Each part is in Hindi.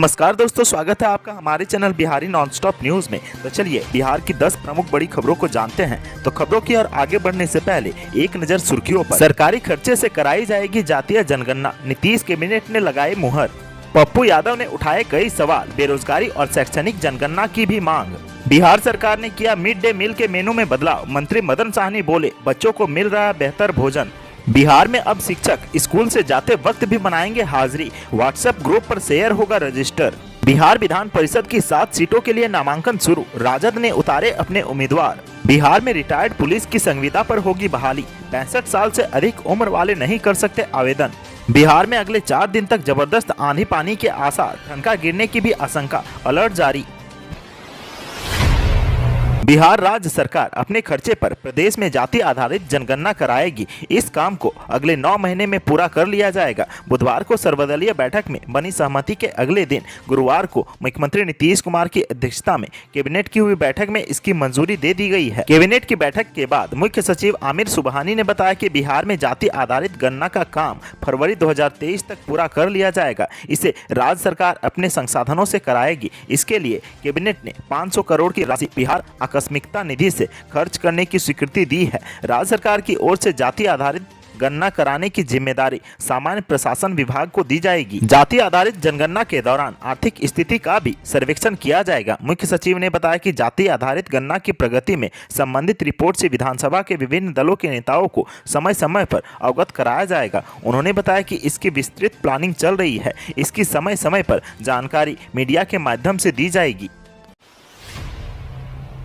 नमस्कार दोस्तों, स्वागत है आपका हमारे चैनल बिहारी नॉनस्टॉप न्यूज में। तो चलिए बिहार की 10 प्रमुख बड़ी खबरों को जानते हैं। तो खबरों की ओर आगे बढ़ने से पहले एक नजर सुर्खियों पर। सरकारी खर्चे से कराई जाएगी जातीय जनगणना, नीतीश कैबिनेट ने लगाई मुहर। पप्पू यादव ने उठाए कई सवाल, बेरोजगारी और शैक्षणिक जनगणना की भी मांग। बिहार सरकार ने किया मिड डे मील के मेनू में बदलाव, मंत्री मदन साहनी बोले बच्चों को मिल रहा है बेहतर भोजन। बिहार में अब शिक्षक स्कूल से जाते वक्त भी बनाएंगे हाजिरी, व्हाट्सएप ग्रुप पर शेयर होगा रजिस्टर। बिहार विधान परिषद की 7 सीटों के लिए नामांकन शुरू, राजद ने उतारे अपने उम्मीदवार। बिहार में रिटायर्ड पुलिस की संविदा पर होगी बहाली, 65 साल से अधिक उम्र वाले नहीं कर सकते आवेदन। बिहार में अगले 4 दिन तक जबरदस्त आंधी पानी के आसार, ठनका गिरने की भी आशंका, अलर्ट जारी। बिहार राज्य सरकार अपने खर्चे पर प्रदेश में जाति आधारित जनगणना कराएगी। इस काम को अगले 9 महीने में पूरा कर लिया जाएगा। बुधवार को सर्वदलीय बैठक में बनी सहमति के अगले दिन गुरुवार को मुख्यमंत्री नीतीश कुमार की अध्यक्षता में कैबिनेट की हुई बैठक में इसकी मंजूरी दे दी गई है। कैबिनेट की बैठक के बाद मुख्य सचिव आमिर सुबहानी ने बताया कि बिहार में जाति आधारित गणना का काम फरवरी 2023 तक पूरा कर लिया जाएगा। इसे राज्य सरकार अपने संसाधनों से कराएगी। इसके लिए कैबिनेट ने 500 करोड़ की राशि बिहार आकस्मिकता निधि से खर्च करने की स्वीकृति दी है। राज्य सरकार की ओर से जाति आधारित गणना कराने की जिम्मेदारी सामान्य प्रशासन विभाग को दी जाएगी। जाति आधारित जनगणना के दौरान आर्थिक स्थिति का भी सर्वेक्षण किया जाएगा। मुख्य सचिव ने बताया कि जाति आधारित गणना की प्रगति में संबंधित रिपोर्ट से विधानसभा के विभिन्न दलों के नेताओं को समय समय पर अवगत कराया जाएगा। उन्होंने बताया कि इसकी विस्तृत प्लानिंग चल रही है, इसकी समय समय पर जानकारी मीडिया के माध्यम से दी जाएगी।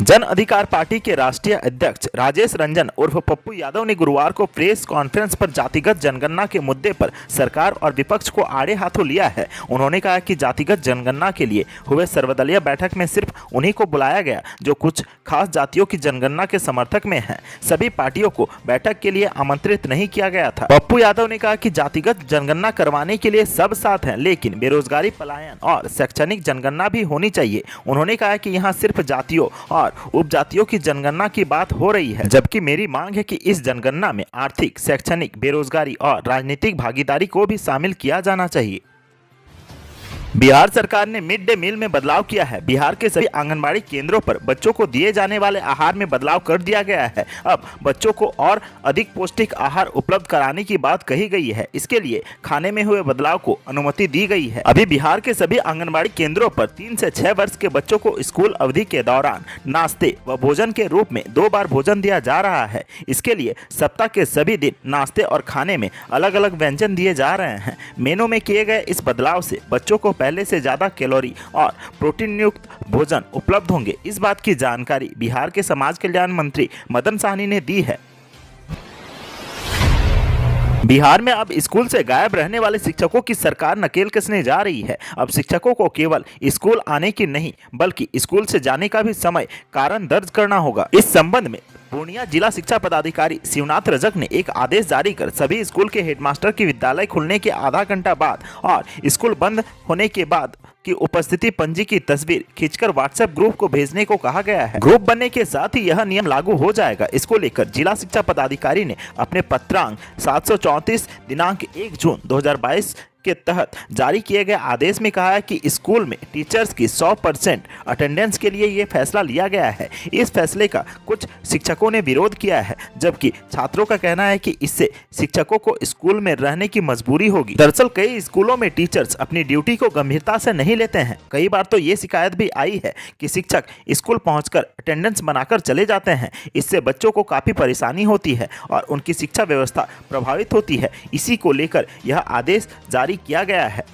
जन अधिकार पार्टी के राष्ट्रीय अध्यक्ष राजेश रंजन उर्फ पप्पू यादव ने गुरुवार को प्रेस कॉन्फ्रेंस पर जातिगत जनगणना के मुद्दे पर सरकार और विपक्ष को आड़े हाथों लिया है। उन्होंने कहा कि जातिगत जनगणना के लिए हुए सर्वदलीय बैठक में सिर्फ उन्हीं को बुलाया गया जो कुछ खास जातियों की जनगणना के समर्थक में हैं। सभी पार्टियों को बैठक के लिए आमंत्रित नहीं किया गया था। पप्पू यादव ने कहा कि जातिगत जनगणना करवाने के लिए सब साथ हैं, लेकिन बेरोजगारी, पलायन और शैक्षणिक जनगणना भी होनी चाहिए। उन्होंने कहा कि यहाँ सिर्फ जातियों और उपजातियों की जनगणना की बात हो रही है, जबकि मेरी मांग है कि इस जनगणना में आर्थिक, शैक्षणिक, बेरोजगारी और राजनीतिक भागीदारी को भी शामिल किया जाना चाहिए। बिहार सरकार ने मिड डे मील में बदलाव किया है। बिहार के सभी आंगनबाड़ी केंद्रों पर बच्चों को दिए जाने वाले आहार में बदलाव कर दिया गया है। अब बच्चों को और अधिक पौष्टिक आहार उपलब्ध कराने की बात कही गई है। इसके लिए खाने में हुए बदलाव को अनुमति दी गई है। अभी बिहार के सभी आंगनबाड़ी केंद्रों पर 3 से 6 वर्ष के बच्चों को स्कूल अवधि के दौरान नाश्ते व भोजन के रूप में 2 बार भोजन दिया जा रहा है। इसके लिए सप्ताह के सभी दिन नाश्ते और खाने में अलग अलग व्यंजन दिए जा रहे हैं। मेनू में किए गए इस बदलाव से बच्चों को पहले से ज्यादा कैलोरी और प्रोटीन युक्त भोजन उपलब्ध होंगे। इस बात की जानकारी बिहार के समाज कल्याण मंत्री मदन साहनी ने दी है। बिहार में अब स्कूल से गायब रहने वाले शिक्षकों की सरकार नकेल कसने जा रही है। अब शिक्षकों को केवल स्कूल आने की नहीं बल्कि स्कूल से जाने का भी समय कारण दर्ज करना होगा। इस संबंध में पूर्णिया जिला शिक्षा पदाधिकारी शिवनाथ रजक ने एक आदेश जारी कर सभी स्कूल के हेडमास्टर की विद्यालय खुलने के आधा घंटा बाद और स्कूल बंद होने के बाद की उपस्थिति पंजी की तस्वीर खींचकर व्हाट्सएप ग्रुप को भेजने को कहा गया है। ग्रुप बनने के साथ ही यह नियम लागू हो जाएगा। इसको लेकर जिला शिक्षा पदाधिकारी ने अपने पत्रांक 734 दिनांक 1 जून 2022 के तहत जारी किए गए आदेश में कहा है कि स्कूल में टीचर्स की 100% अटेंडेंस के लिए ये फैसला लिया गया है। इस फैसले का कुछ शिक्षकों ने विरोध किया है, जबकि छात्रों का कहना है कि इससे शिक्षकों को स्कूल में रहने की मजबूरी होगी। दरअसल कई स्कूलों में टीचर्स अपनी ड्यूटी को गंभीरता से नहीं लेते हैं। कई बार तो ये शिकायत भी आई है कि शिक्षक स्कूल पहुंचकर अटेंडेंस बनाकर चले जाते हैं। इससे बच्चों को काफी परेशानी होती है और उनकी शिक्षा व्यवस्था प्रभावित होती है। इसी को लेकर यह आदेश जारी किया गया है।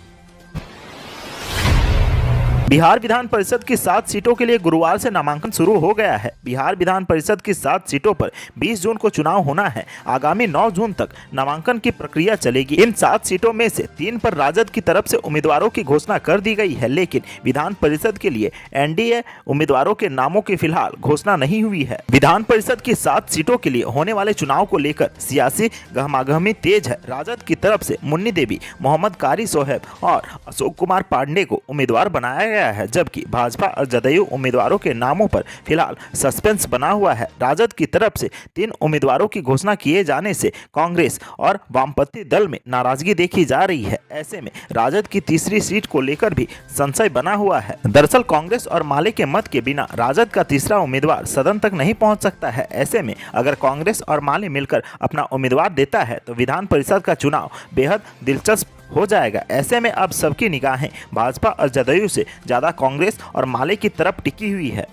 बिहार विधान परिषद की 7 सीटों के लिए गुरुवार से नामांकन शुरू हो गया है। बिहार विधान परिषद की 7 सीटों पर 20 जून को चुनाव होना है। आगामी 9 जून तक नामांकन की प्रक्रिया चलेगी। इन 7 सीटों में से 3 पर राजद की तरफ से उम्मीदवारों की घोषणा कर दी गई है, लेकिन विधान परिषद के लिए एनडीए उम्मीदवारों के नामों की फिलहाल घोषणा नहीं हुई है। विधान परिषद की 7 सीटों के लिए होने वाले चुनाव को लेकर सियासी गहमागहमी तेज है। राजद की तरफ से मुन्नी देवी, मोहम्मद कारी सोहेब और अशोक कुमार पांडे को उम्मीदवार बनाया गया है, जबकि भाजपा और जदयू उम्मीदवारों के नामों पर फिलहाल सस्पेंस बना हुआ है। राजद की तरफ से 3 उम्मीदवारों की घोषणा किए जाने से कांग्रेस और वामपंथी दल में नाराजगी देखी जा रही है। ऐसे में राजद की तीसरी सीट को लेकर भी संशय बना हुआ है। दरअसल कांग्रेस और माले के मत के बिना राजद का तीसरा उम्मीदवार सदन तक नहीं पहुंच सकता है। ऐसे में अगर कांग्रेस और माले मिलकर अपना उम्मीदवार देता है तो विधान परिषद का चुनाव बेहद दिलचस्प हो जाएगा। ऐसे में अब सबकी निगाहें भाजपा और जदयू से ज्यादा कांग्रेस और माले की तरफ टिकी हुई है।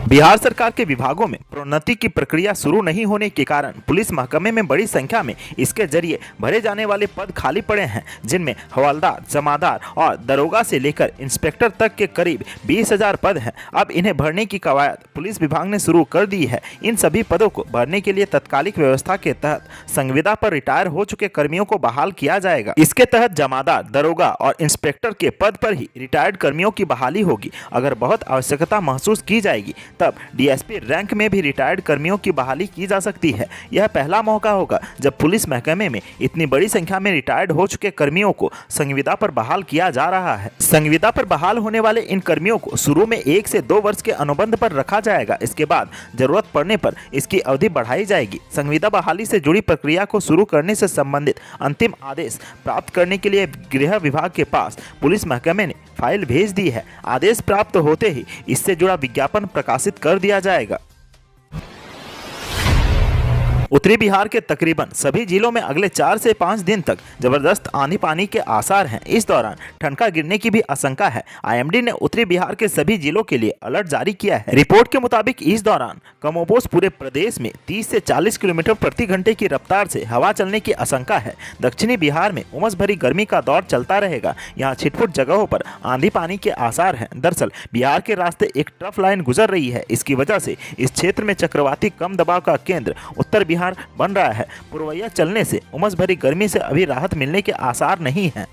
बिहार सरकार के विभागों में प्रोन्नति की प्रक्रिया शुरू नहीं होने के कारण पुलिस महकमे में बड़ी संख्या में इसके जरिए भरे जाने वाले पद खाली पड़े हैं, जिनमें हवलदार, जमादार और दरोगा से लेकर इंस्पेक्टर तक के करीब 20,000 पद हैं। अब इन्हें भरने की कवायद पुलिस विभाग ने शुरू कर दी है। इन सभी पदों को भरने के लिए तत्कालिक व्यवस्था के तहत संविदा पर रिटायर हो चुके कर्मियों को बहाल किया जाएगा। इसके तहत जमादार, दरोगा और इंस्पेक्टर के पद पर ही रिटायर्ड कर्मियों की बहाली होगी। अगर बहुत आवश्यकता महसूस की जाएगी तब डीएसपी रैंक में भी रिटायर्ड कर्मियों की बहाली की जा सकती है। यह पहला मौका होगा जब पुलिस महकमे में इतनी बड़ी संख्या में रिटायर्ड हो चुके कर्मियों को संविदा पर बहाल किया जा रहा है। संविदा पर बहाल होने वाले इन कर्मियों को शुरू में 1 से 2 वर्ष के अनुबंध पर रखा जाएगा। इसके बाद जरूरत पड़ने पर इसकी अवधि बढ़ाई जाएगी। संविदा बहाली से जुड़ी प्रक्रिया को शुरू करने से संबंधित अंतिम आदेश प्राप्त करने के लिए गृह विभाग के पास पुलिस महकमे ने फाइल भेज दी है। आदेश प्राप्त होते ही इससे जुड़ा विज्ञापन प्रकाशित कर दिया जाएगा। उत्तरी बिहार के तकरीबन सभी जिलों में अगले 4 से 5 दिन तक जबरदस्त आंधी पानी के आसार हैं। इस दौरान ठनका गिरने की भी आशंका है। आईएमडी ने उत्तरी बिहार के सभी जिलों के लिए अलर्ट जारी किया है। रिपोर्ट के मुताबिक इस दौरान कमोबोश पूरे प्रदेश में 30 से 40 किलोमीटर प्रति घंटे की रफ्तार से हवा चलने की आशंका है। दक्षिणी बिहार में उमस भरी गर्मी का दौर चलता रहेगा। यहाँ छिटपुट जगहों पर आंधी पानी के आसार हैं। दरअसल बिहार के रास्ते एक ट्रफ लाइन गुजर रही है। इसकी वजह से इस क्षेत्र में चक्रवाती कम दबाव का केंद्र उत्तर बिहार बन रहा है। पूर्वैया चलने से उमस भरी गर्मी से अभी राहत मिलने के आसार नहीं हैं।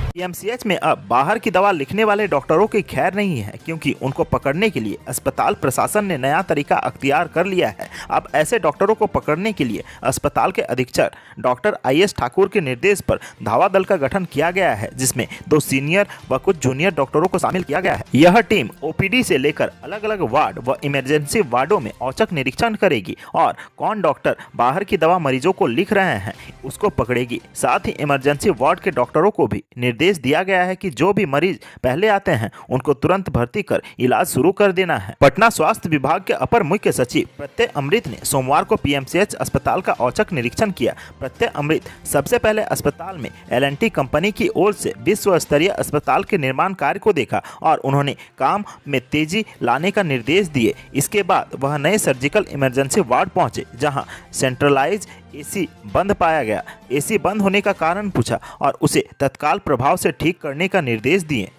पीएमसीएच में अब बाहर की दवा लिखने वाले डॉक्टरों की खैर नहीं है, क्योंकि उनको पकड़ने के लिए अस्पताल प्रशासन ने नया तरीका अख्तियार कर लिया है। अब ऐसे डॉक्टरों को पकड़ने के लिए अस्पताल के अधीक्षक डॉक्टर IS ठाकुर के निर्देश पर धावा दल का गठन किया गया है, जिसमें 2 सीनियर व कुछ जूनियर डॉक्टरों को शामिल किया गया है। यह टीम OPD से लेकर अलग अलग वार्ड व इमरजेंसी वार्डों में औचक निरीक्षण करेगी और कौन डॉक्टर बाहर की दवा मरीजों को लिख रहे हैं उसको पकड़ेगी। साथ ही इमरजेंसी वार्ड के डॉक्टरों को भी निर्देश दिया गया है कि जो भी मरीज पहले आते हैं उनको तुरंत भर्ती कर इलाज शुरू कर देना है। पटना स्वास्थ्य विभाग के अपर मुख्य सचिव प्रत्यय अमृत ने सोमवार को पीएमसीएच अस्पताल का औचक निरीक्षण किया। प्रत्यय अमृत सबसे पहले अस्पताल में L&T कंपनी की ओर से विश्व स्तरीय अस्पताल के निर्माण कार्य को देखा और उन्होंने काम में तेजी लाने का निर्देश दिए। इसके बाद वह नए सर्जिकल इमरजेंसी वार्ड पहुंचे, जहां सेंट्रलाइज AC बंद पाया गया। AC बंद होने का कारण पूछा और उसे तत्काल प्रभाव से ठीक करने का निर्देश दिए।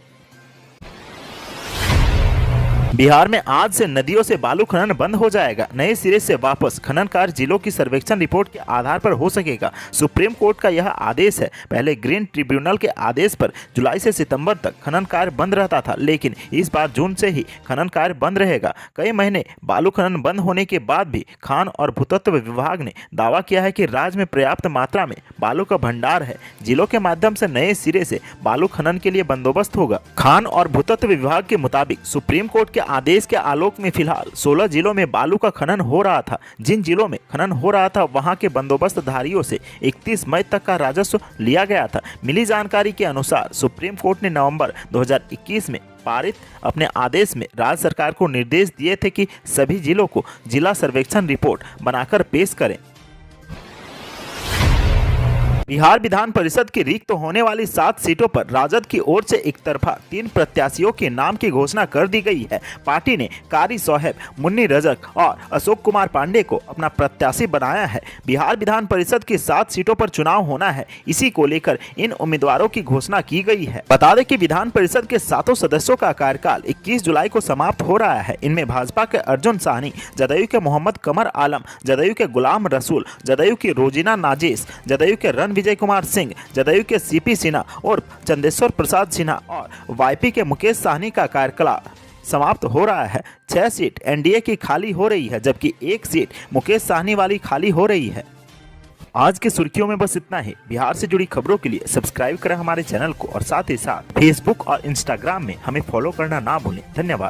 बिहार में आज से नदियों से बालू खनन बंद हो जाएगा। नए सिरे से वापस खनन कार्य जिलों की सर्वेक्षण रिपोर्ट के आधार पर हो सकेगा। सुप्रीम कोर्ट का यह आदेश है। पहले ग्रीन ट्रिब्यूनल के आदेश पर जुलाई से सितंबर तक खनन कार्य बंद रहता था, लेकिन इस बार जून से ही खनन कार्य बंद रहेगा। कई महीने बालू खनन बंद होने के बाद भी खान और भूतत्व विभाग ने दावा किया है कि राज्य में पर्याप्त मात्रा में बालू का भंडार है। जिलों के माध्यम से नए सिरे से बालू खनन के लिए बंदोबस्त होगा। खान और भूतत्व विभाग के मुताबिक सुप्रीम कोर्ट के आदेश के आलोक में फिलहाल 16 जिलों में बालू का खनन हो रहा था। जिन जिलों में खनन हो रहा था वहां के बंदोबस्तधारियों से 31 मई तक का राजस्व लिया गया था। मिली जानकारी के अनुसार सुप्रीम कोर्ट ने नवंबर 2021 में पारित अपने आदेश में राज्य सरकार को निर्देश दिए थे कि सभी जिलों को जिला सर्वेक्षण रिपोर्ट बनाकर पेश करें। बिहार विधान परिषद की रिक्त होने वाली 7 सीटों पर राजद की ओर से एक तरफा 3 प्रत्याशियों के नाम की घोषणा कर दी गई है। पार्टी ने कारी साहब, मुन्नी रजक और अशोक कुमार पांडे को अपना प्रत्याशी बनाया है। बिहार विधान परिषद की 7 सीटों पर चुनाव होना है, इसी को लेकर इन उम्मीदवारों की घोषणा की गई है। बता दें कि विधान परिषद के 7 सदस्यों का कार्यकाल 21 जुलाई को समाप्त हो रहा है। इनमें भाजपा के अर्जुन साहनी, जदयू के मोहम्मद कमर आलम, जदयू के गुलाम रसूल, जदयू की रोजीना नाजिस, जदयू के विजय कुमार सिंह, जदयू के CP सिन्हा और चंदेश्वर प्रसाद सिन्हा और YP के मुकेश साहनी का कार्यकाल समाप्त हो रहा है। 6 सीट NDA की खाली हो रही है, जबकि 1 सीट मुकेश साहनी वाली खाली हो रही है। आज के सुर्खियों में बस इतना ही। बिहार से जुड़ी खबरों के लिए सब्सक्राइब करें हमारे चैनल को और साथ ही साथ फेसबुक और इंस्टाग्राम में हमें फॉलो करना ना भूलें। धन्यवाद।